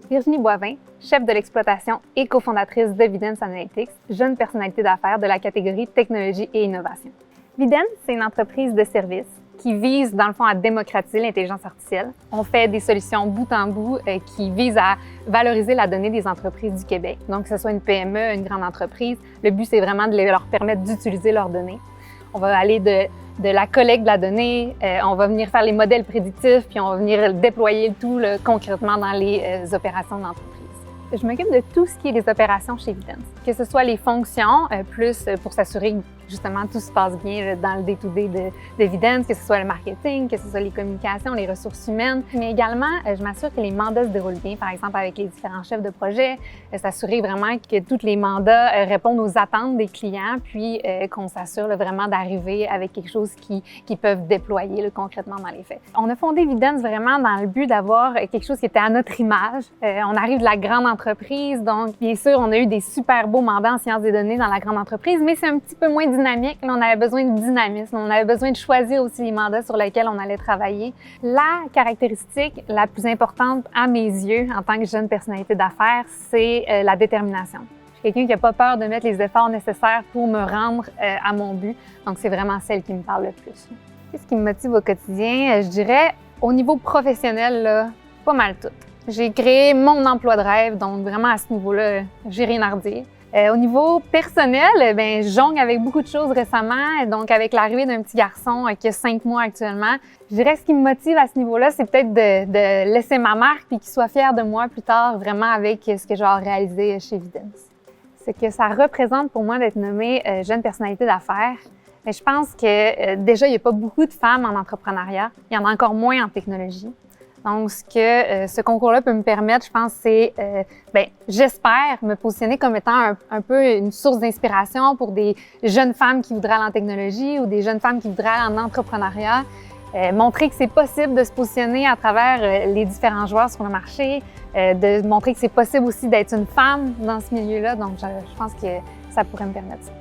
Virginie Boivin, chef de l'exploitation et cofondatrice de Vidence Analytics, jeune personnalité d'affaires de la catégorie technologie et innovation. Vidence, c'est une entreprise de services qui vise, dans le fond, à démocratiser l'intelligence artificielle. On fait des solutions bout en bout qui visent à valoriser la donnée des entreprises du Québec. Donc, que ce soit une PME, une grande entreprise, le but, c'est vraiment de leur permettre d'utiliser leurs données. On va aller de la collecte de la donnée, on va venir faire les modèles prédictifs, puis on va venir déployer le tout concrètement dans les opérations d'entreprise. Je m'occupe de tout ce qui est les opérations chez Vidence, que ce soit les fonctions, plus pour s'assurer que justement tout se passe bien dans le day-to-day de Vidence, que ce soit le marketing, que ce soit les communications, les ressources humaines, mais également je m'assure que les mandats se déroulent bien, par exemple avec les différents chefs de projet, s'assurer vraiment que tous les mandats répondent aux attentes des clients, puis qu'on s'assure vraiment d'arriver avec quelque chose qu'ils peuvent déployer concrètement dans les faits. On a fondé Vidence vraiment dans le but d'avoir quelque chose qui était à notre image. On arrive de la grande entreprise, donc bien sûr, on a eu des super beaux mandats en sciences des données dans la grande entreprise, mais c'est un petit peu moins dynamique. Là, on avait besoin de dynamisme, on avait besoin de choisir aussi les mandats sur lesquels on allait travailler. La caractéristique la plus importante à mes yeux en tant que jeune personnalité d'affaires, c'est la détermination. Je suis quelqu'un qui n'a pas peur de mettre les efforts nécessaires pour me rendre à mon but, donc c'est vraiment celle qui me parle le plus. Qu'est-ce qui me motive au quotidien? Je dirais, au niveau professionnel, là, pas mal tout. J'ai créé mon emploi de rêve, donc vraiment à ce niveau-là, j'ai rien à redire. Au niveau personnel, je jongle avec beaucoup de choses récemment. Donc, avec l'arrivée d'un petit garçon qui a 5 mois actuellement, je dirais que ce qui me motive à ce niveau-là, c'est peut-être de laisser ma marque puis qu'il soit fier de moi plus tard, vraiment avec ce que je vais réaliser chez Vidence. Ce que ça représente pour moi d'être nommée jeune personnalité d'affaires, je pense que déjà, il n'y a pas beaucoup de femmes en entrepreneuriat. Il y en a encore moins en technologie. Donc, ce que ce concours-là peut me permettre, je pense, c'est, j'espère me positionner comme étant un peu une source d'inspiration pour des jeunes femmes qui voudraient aller en technologie ou des jeunes femmes qui voudraient aller en entrepreneuriat. Montrer que c'est possible de se positionner à travers les différents joueurs sur le marché, de montrer que c'est possible aussi d'être une femme dans ce milieu-là. Donc, je pense que ça pourrait me permettre ça.